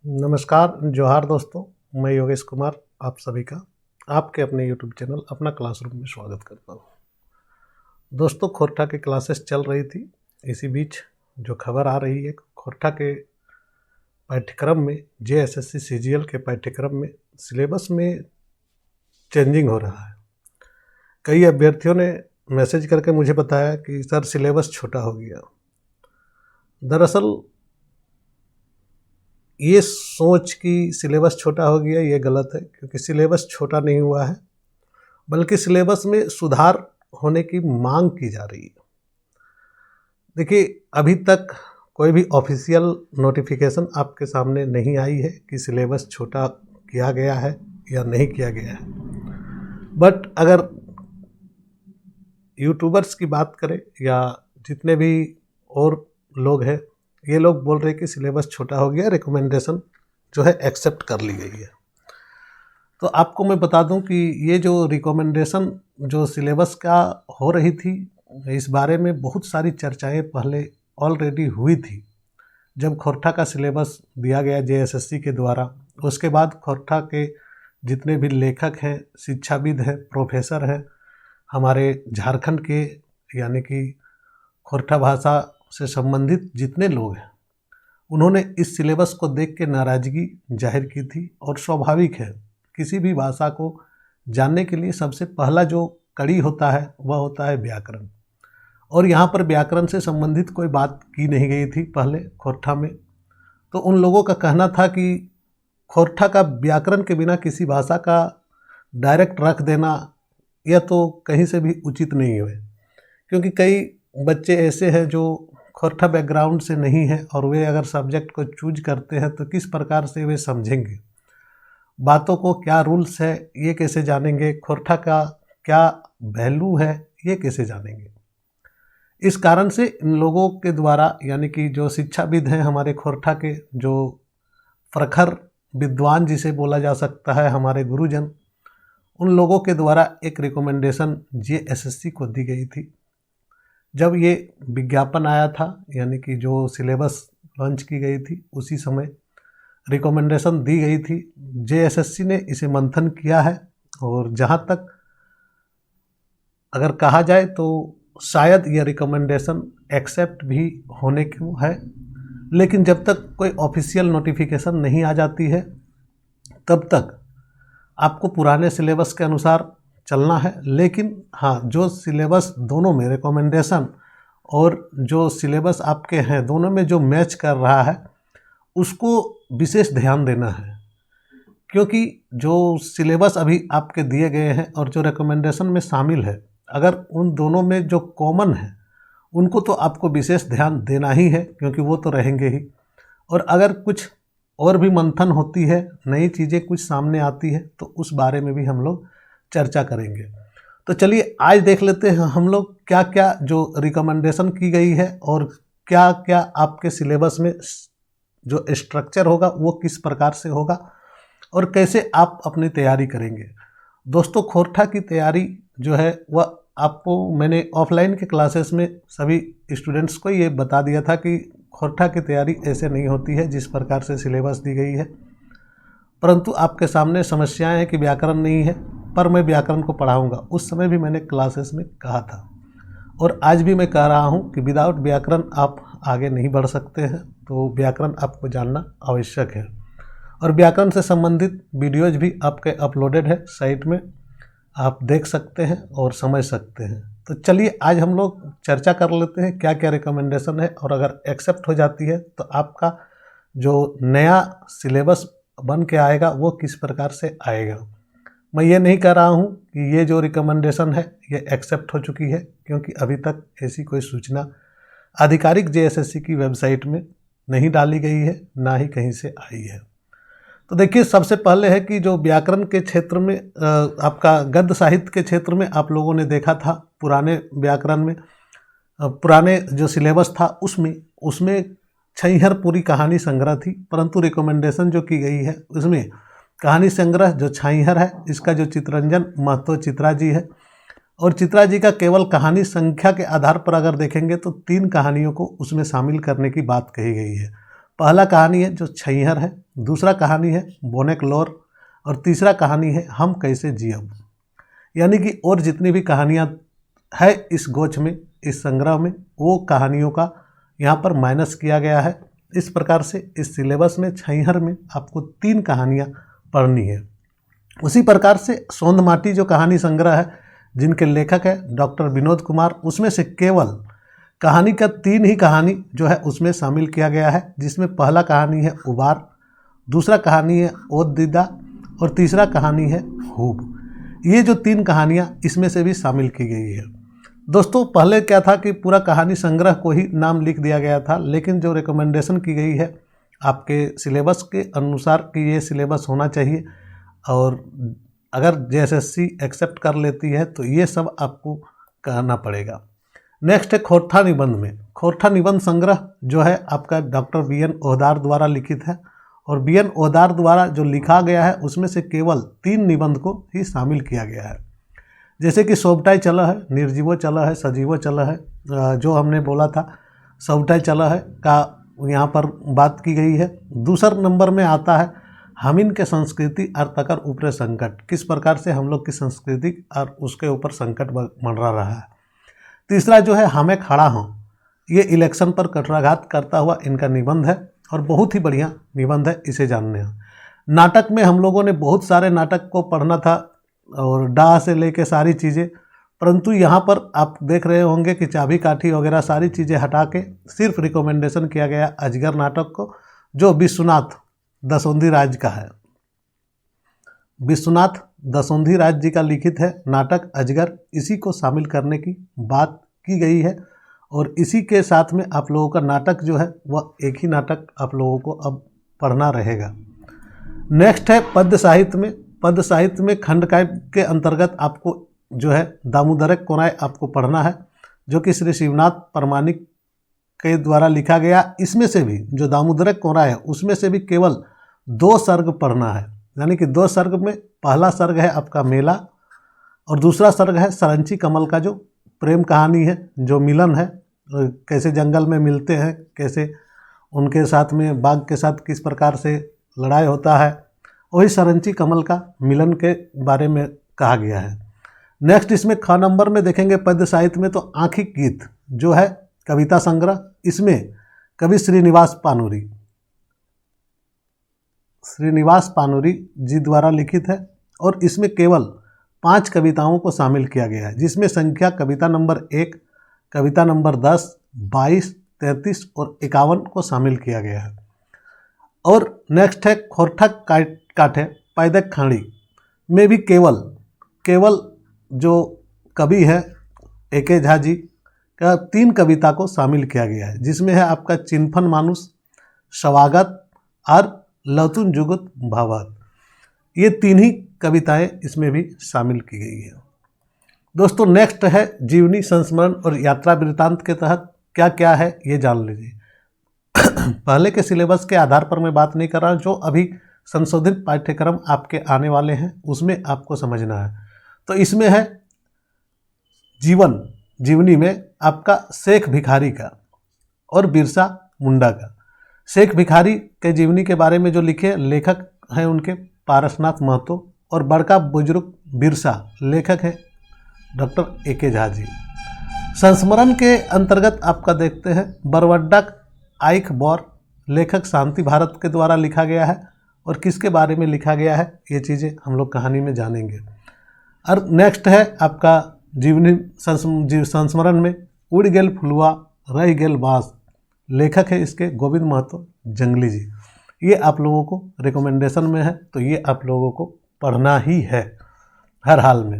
नमस्कार, जोहार दोस्तों। मैं योगेश कुमार आप सभी का आपके अपने यूट्यूब चैनल अपना क्लासरूम में स्वागत करता हूँ। दोस्तों, खोरठा की क्लासेस चल रही थी। इसी बीच जो खबर आ रही है, खोरठा के पाठ्यक्रम में JSSC CGL के पाठ्यक्रम में सिलेबस में चेंजिंग हो रहा है। कई अभ्यर्थियों ने मैसेज करके मुझे बताया कि सर सिलेबस छोटा हो गया। दरअसल ये सोच कि सिलेबस छोटा हो गया ये गलत है, क्योंकि सिलेबस छोटा नहीं हुआ है, बल्कि सिलेबस में सुधार होने की मांग की जा रही है। देखिए, अभी तक कोई भी ऑफिशियल नोटिफिकेशन आपके सामने नहीं आई है कि सिलेबस छोटा किया गया है या नहीं किया गया है। बट अगर यूट्यूबर्स की बात करें या जितने भी और लोग हैं, ये लोग बोल रहे हैं कि सिलेबस छोटा हो गया, रिकमेंडेशन जो है एक्सेप्ट कर ली गई है। तो आपको मैं बता दूं कि ये जो रिकमेंडेशन जो सिलेबस का हो रही थी, इस बारे में बहुत सारी चर्चाएं पहले ऑलरेडी हुई थी। जब खोरठा का सिलेबस दिया गया JSSC के द्वारा, उसके बाद खोरठा के जितने भी लेखक हैं, शिक्षाविद हैं, प्रोफेसर हैं, हमारे झारखंड के यानी कि खोरठा भाषा से संबंधित जितने लोग हैं, उन्होंने इस सिलेबस को देख के नाराज़गी जाहिर की थी। और स्वाभाविक है, किसी भी भाषा को जानने के लिए सबसे पहला जो कड़ी होता है वह होता है व्याकरण। और यहाँ पर व्याकरण से संबंधित कोई बात की नहीं गई थी पहले खोरठा में। तो उन लोगों का कहना था कि खोरठा का व्याकरण के बिना किसी भाषा का डायरेक्ट रख देना यह तो कहीं से भी उचित नहीं है, क्योंकि कई बच्चे ऐसे हैं जो खोरठा बैकग्राउंड से नहीं है और वे अगर सब्जेक्ट को चूज करते हैं तो किस प्रकार से वे समझेंगे, बातों को क्या रूल्स है ये कैसे जानेंगे, खोरठा का क्या वैल्यू है ये कैसे जानेंगे। इस कारण से इन लोगों के द्वारा यानी कि जो शिक्षाविद हैं हमारे खोरठा के, जो प्रखर विद्वान जिसे बोला जा सकता है, हमारे गुरुजन, उन लोगों के द्वारा एक रिकमेंडेशन JSSC को दी गई थी। जब ये विज्ञापन आया था यानी कि जो सिलेबस लॉन्च की गई थी, उसी समय रिकमेंडेशन दी गई थी। JSSC ने इसे मंथन किया है और जहाँ तक अगर कहा जाए तो शायद यह रिकमेंडेशन एक्सेप्ट भी होने को है, लेकिन जब तक कोई ऑफिशियल नोटिफिकेशन नहीं आ जाती है तब तक आपको पुराने सिलेबस के अनुसार चलना है। लेकिन हाँ, जो सिलेबस दोनों में रिकमेंडेशन और जो सिलेबस आपके हैं दोनों में जो मैच कर रहा है उसको विशेष ध्यान देना है, क्योंकि जो सिलेबस अभी आपके दिए गए हैं और जो रिकमेंडेशन में शामिल है, अगर उन दोनों में जो कॉमन है उनको तो आपको विशेष ध्यान देना ही है, क्योंकि वो तो रहेंगे ही। और अगर कुछ और भी मंथन होती है, नई चीज़ें कुछ सामने आती है, तो उस बारे में भी हम लोग चर्चा करेंगे। तो चलिए आज देख लेते हैं हम लोग क्या क्या जो रिकमेंडेशन की गई है और क्या क्या आपके सिलेबस में जो स्ट्रक्चर होगा वो किस प्रकार से होगा और कैसे आप अपनी तैयारी करेंगे। दोस्तों, खोरठा की तैयारी जो है वह आपको मैंने ऑफलाइन के क्लासेस में सभी स्टूडेंट्स को ये बता दिया था कि खोरठा की तैयारी ऐसे नहीं होती है जिस प्रकार से सिलेबस दी गई है। परंतु आपके सामने समस्याएं हैं कि व्याकरण नहीं है, पर मैं व्याकरण को पढ़ाऊंगा। उस समय भी मैंने क्लासेस में कहा था और आज भी मैं कह रहा हूं कि विदाउट व्याकरण आप आगे नहीं बढ़ सकते हैं। तो व्याकरण आपको जानना आवश्यक है और व्याकरण से संबंधित वीडियोज भी आपके अपलोडेड है साइट में, आप देख सकते हैं और समझ सकते हैं। तो चलिए आज हम लोग चर्चा कर लेते हैं क्या क्या रिकमेंडेशन है और अगर एक्सेप्ट हो जाती है तो आपका जो नया सिलेबस बन के आएगा वो किस प्रकार से आएगा। मैं ये नहीं कह रहा हूँ कि ये जो रिकमेंडेशन है ये एक्सेप्ट हो चुकी है, क्योंकि अभी तक ऐसी कोई सूचना आधिकारिक JSSC की वेबसाइट में नहीं डाली गई है, ना ही कहीं से आई है। तो देखिए, सबसे पहले है कि जो व्याकरण के क्षेत्र में आपका गद्य साहित्य के क्षेत्र में आप लोगों ने देखा था पुराने व्याकरण में, पुराने जो सिलेबस था उसमें छैहरपुरी कहानी संग्रह थी, परंतु रिकमेंडेशन जो की गई है उसमें कहानी संग्रह जो छैहर है इसका जो चितरंजन महतो चित्रा जी है, और चित्रा जी का केवल कहानी संख्या के आधार पर अगर देखेंगे तो 3 कहानियों को उसमें शामिल करने की बात कही गई है। पहला कहानी है जो छैहर है, दूसरा कहानी है बोनेक लोर और तीसरा कहानी है हम कैसे जियब। यानी कि और जितनी भी कहानियाँ है इस गोच में, इस संग्रह में, वो कहानियों का यहाँ पर माइनस किया गया है। इस प्रकार से इस सिलेबस में छैहर में आपको 3 कहानियाँ पढ़नी है। उसी प्रकार से सोंध माटी जो कहानी संग्रह है, जिनके लेखक है डॉक्टर विनोद कुमार, उसमें से केवल कहानी का 3 ही कहानी जो है उसमें शामिल किया गया है, जिसमें पहला कहानी है उबार, दूसरा कहानी है ओद दीदा और तीसरा कहानी है हूब। ये जो 3 कहानियाँ इसमें से भी शामिल की गई है। दोस्तों पहले क्या था कि पूरा कहानी संग्रह को ही नाम लिख दिया गया था, लेकिन जो रिकमेंडेशन की गई है आपके सिलेबस के अनुसार कि ये सिलेबस होना चाहिए और अगर JSSC एक्सेप्ट कर लेती है तो ये सब आपको कहना पड़ेगा। नेक्स्ट है खोरठा निबंध में। खोरठा निबंध संग्रह जो है आपका डॉक्टर BN ओहदार द्वारा लिखित है और BN ओहदार द्वारा जो लिखा गया है उसमें से केवल 3 निबंध को ही शामिल किया गया है, जैसे कि सोबटाई चल है, निर्जीवो चल है, सजीवो चल है। जो हमने बोला था सोबटाई चल है का यहाँ पर बात की गई है। दूसरा नंबर में आता है हमिन के संस्कृति और तकर ऊपरे संकट, किस प्रकार से हम लोग की संस्कृति और उसके ऊपर संकट मंडरा रहा है। तीसरा जो है हमें खड़ा हूँ, ये इलेक्शन पर कटराघात करता हुआ इनका निबंध है और बहुत ही बढ़िया निबंध है, इसे जानने हैं। नाटक में हम लोगों ने बहुत सारे नाटक को पढ़ना था और डा से लेके सारी चीज़ें, परंतु यहाँ पर आप देख रहे होंगे कि चाबी काठी वगैरह सारी चीज़ें हटा के सिर्फ रिकमेंडेशन किया गया अजगर नाटक को, जो विश्वनाथ दसौंधी राज का है। विश्वनाथ दसौंधी राज जी का लिखित है नाटक अजगर, इसी को शामिल करने की बात की गई है और इसी के साथ में आप लोगों का नाटक जो है वह एक ही नाटक आप लोगों को अब पढ़ना रहेगा। नेक्स्ट है पद्य साहित्य में। पद्य साहित्य में खंडकाव्य के अंतर्गत आपको जो है दामोदरक कोराय आपको पढ़ना है, जो कि श्री शिवनाथ परमाणिक के द्वारा लिखा गया। इसमें से भी जो दामोदरक कोराय है उसमें से भी केवल 2 सर्ग पढ़ना है, यानी कि 2 सर्ग में पहला सर्ग है आपका मेला और दूसरा सर्ग है सरंची कमल का जो प्रेम कहानी है, जो मिलन है, कैसे जंगल में मिलते हैं, कैसे उनके साथ में बाघ के साथ किस प्रकार से लड़ाई होता है, वही सरंची कमल का मिलन के बारे में कहा गया है। नेक्स्ट इसमें ख नंबर में देखेंगे पद्य साहित्य में तो आंखिक गीत जो है कविता संग्रह, इसमें कवि श्रीनिवास पानुरी जी द्वारा लिखित है और इसमें केवल 5 कविताओं को शामिल किया गया है, जिसमें संख्या कविता नंबर 1, कविता नंबर 10, 22, 33 और 51 को शामिल किया गया है। और नेक्स्ट है खोरठा काठे पैदक खाड़ी में भी केवल जो कवि है A.K. झा जी का 3 कविता को शामिल किया गया है, जिसमें है आपका चिन्फन मानुष, स्वागत और लवतुन जुगुत भावात। ये 3 ही कविताएं इसमें भी शामिल की गई है। दोस्तों नेक्स्ट है जीवनी संस्मरण और यात्रा वृत्तांत के तहत क्या क्या है ये जान लीजिए। पहले के सिलेबस के आधार पर मैं बात नहीं कर रहा हूँ, जो अभी संशोधित पाठ्यक्रम आपके आने वाले हैं उसमें आपको समझना है। तो इसमें है जीवनी में आपका शेख भिखारी का और बिरसा मुंडा का। शेख भिखारी के जीवनी के बारे में जो लिखे लेखक हैं उनके पारसनाथ महतो और बड़का बुजुर्ग बिरसा लेखक है डॉक्टर A.K. झा जी। संस्मरण के अंतर्गत आपका देखते हैं बरवड्डा आइख बौर लेखक शांति भारत के द्वारा लिखा गया है और किसके बारे में लिखा गया है ये चीज़ें हम लोग कहानी में जानेंगे। और नेक्स्ट है आपका जीवनी संस्मरण में उड़ गेल फुलवा रह गेल बाँस, लेखक है इसके गोविंद महतो जंगली जी। ये आप लोगों को रिकमेंडेशन में है तो ये आप लोगों को पढ़ना ही है हर हाल में।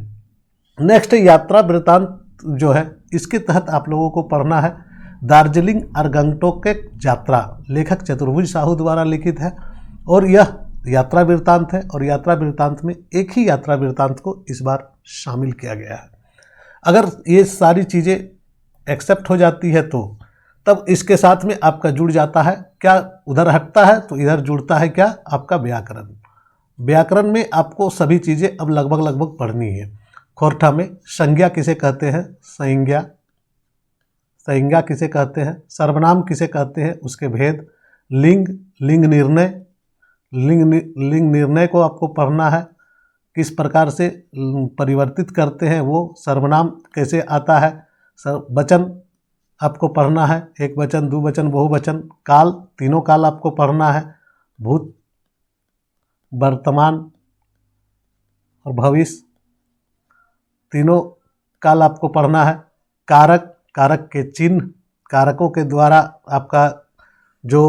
नेक्स्ट यात्रा वृत्तांत जो है इसके तहत आप लोगों को पढ़ना है दार्जिलिंग और गंगटोक के यात्रा, लेखक चतुर्भुज साहू द्वारा लिखित है और यह यात्रा वृत्तांत है और यात्रा वृत्तांत में एक ही यात्रा वृत्तांत को इस बार शामिल किया गया है। अगर ये सारी चीज़ें एक्सेप्ट हो जाती है तो तब इसके साथ में आपका जुड़ जाता है क्या, उधर हटता है तो इधर जुड़ता है क्या आपका व्याकरण। व्याकरण में आपको सभी चीज़ें अब लगभग पढ़नी है। खोरठा में संज्ञा किसे कहते हैं, संज्ञा किसे कहते हैं, सर्वनाम किसे कहते हैं, उसके भेद, लिंग निर्णय, लिंग निर्णय को आपको पढ़ना है, किस प्रकार से परिवर्तित करते हैं वो, सर्वनाम कैसे आता है, वचन आपको पढ़ना है, एक वचन, द्विवचन, बहुवचन, काल, तीनों काल आपको पढ़ना है, भूत, वर्तमान और भविष्य तीनों काल आपको पढ़ना है, कारक, कारक के चिन्ह, कारकों के द्वारा आपका जो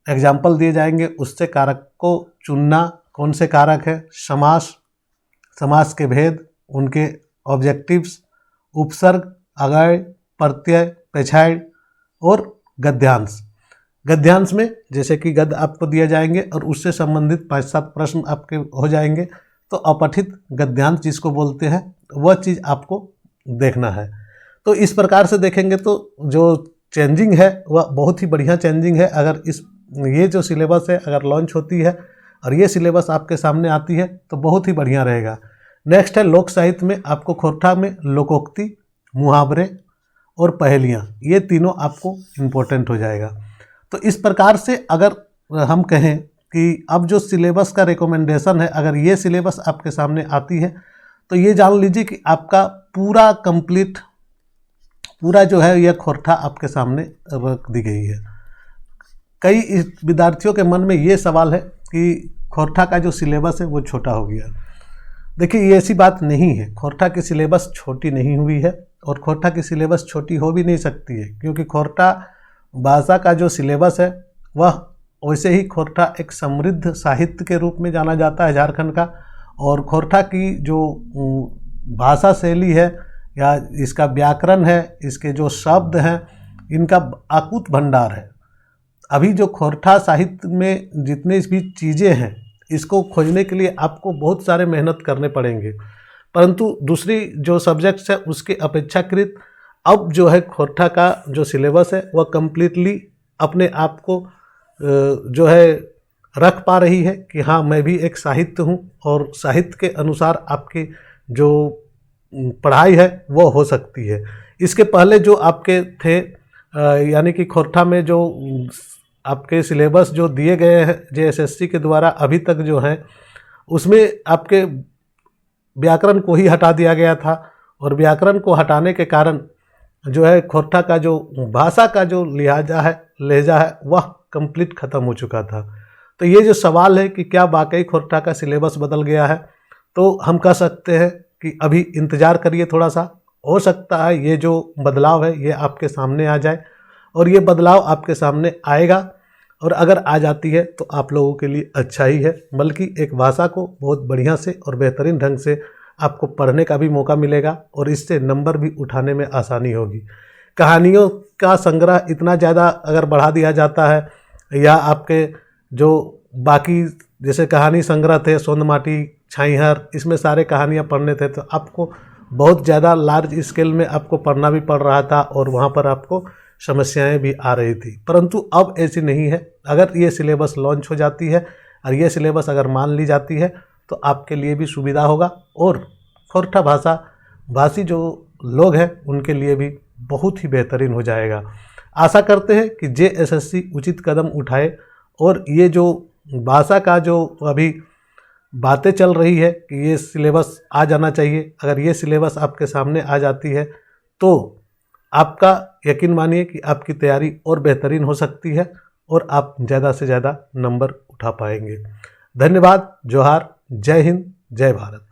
एग्जाम्पल दिए जाएंगे उससे कारक को चुनना, कौन से कारक है, समास, समास के भेद, उनके ऑब्जेक्टिव्स, उपसर्ग, अगय, प्रत्यय, पेछाड़ और गद्यांश। गद्यांश में जैसे कि गद्य आपको दिए जाएंगे और उससे संबंधित 5-7 प्रश्न आपके हो जाएंगे, तो अपठित गद्यांश जिसको बोलते हैं वह चीज़ आपको देखना है। तो इस प्रकार से देखेंगे तो जो चेंजिंग है वह बहुत ही बढ़िया चेंजिंग है। अगर ये जो सिलेबस है अगर लॉन्च होती है और ये सिलेबस आपके सामने आती है तो बहुत ही बढ़िया रहेगा। नेक्स्ट है लोक साहित्य में आपको खोरठा में लोकोक्ति, मुहावरे और पहेलियाँ, ये तीनों आपको इम्पोर्टेंट हो जाएगा। तो इस प्रकार से अगर हम कहें कि अब जो सिलेबस का रिकमेंडेशन है, अगर ये सिलेबस आपके सामने आती है तो ये जान लीजिए कि आपका पूरा कंप्लीट पूरा जो है यह खोरठा आपके सामने रख दी गई है। कई विद्यार्थियों के मन में ये सवाल है कि खोरठा का जो सिलेबस है वो छोटा हो गया। देखिए ये ऐसी बात नहीं है, खोरठा की सिलेबस छोटी नहीं हुई है और खोरठा की सिलेबस छोटी हो भी नहीं सकती है, क्योंकि खोरठा भाषा का जो सिलेबस है वह वैसे ही खोरठा एक समृद्ध साहित्य के रूप में जाना जाता है झारखंड का, और खोरठा की जो भाषा शैली है या इसका व्याकरण है, इसके जो शब्द हैं, इनका अकूत भंडार है। अभी जो खोरठा साहित्य में जितने भी चीज़ें हैं इसको खोजने के लिए आपको बहुत सारे मेहनत करने पड़ेंगे, परंतु दूसरी जो सब्जेक्ट्स है उसके अपेक्षाकृत अब जो है खोरठा का जो सिलेबस है वह कम्प्लीटली अपने आप को जो है रख पा रही है कि हाँ मैं भी एक साहित्य हूँ, और साहित्य के अनुसार आपकी जो पढ़ाई है वो हो सकती है। इसके पहले जो आपके थे यानी कि खोरठा में जो आपके सिलेबस जो दिए गए हैं JSSC के द्वारा अभी तक जो है उसमें आपके व्याकरण को ही हटा दिया गया था, और व्याकरण को हटाने के कारण जो है खोरठा का जो भाषा का जो लहजा है वह कंप्लीट ख़त्म हो चुका था। तो ये जो सवाल है कि क्या वाकई खोरठा का सिलेबस बदल गया है, तो हम कह सकते हैं कि अभी इंतज़ार करिए थोड़ा सा, हो सकता है ये जो बदलाव है ये आपके सामने आ जाए, और ये बदलाव आपके सामने आएगा, और अगर आ जाती है तो आप लोगों के लिए अच्छा ही है, बल्कि एक भाषा को बहुत बढ़िया से और बेहतरीन ढंग से आपको पढ़ने का भी मौका मिलेगा और इससे नंबर भी उठाने में आसानी होगी। कहानियों का संग्रह इतना ज़्यादा अगर बढ़ा दिया जाता है, या आपके जो बाकी जैसे कहानी संग्रह थे सोंदमाटी, छाईहर, इसमें सारे कहानियाँ पढ़ने थे तो आपको बहुत ज़्यादा लार्ज स्केल में आपको पढ़ना भी पड़ रहा था और वहाँ पर आपको समस्याएं भी आ रही थी, परंतु अब ऐसी नहीं है। अगर ये सिलेबस लॉन्च हो जाती है और ये सिलेबस अगर मान ली जाती है तो आपके लिए भी सुविधा होगा, और खोरठा भाषी जो लोग हैं उनके लिए भी बहुत ही बेहतरीन हो जाएगा। आशा करते हैं कि JSSC उचित कदम उठाए और ये जो भाषा का जो अभी बातें चल रही है कि ये सिलेबस आ जाना चाहिए, अगर ये सिलेबस आपके सामने आ जाती है तो आपका यकीन मानिए कि आपकी तैयारी और बेहतरीन हो सकती है और आप ज़्यादा से ज़्यादा नंबर उठा पाएंगे। धन्यवाद, जोहार, जय हिंद, जय भारत।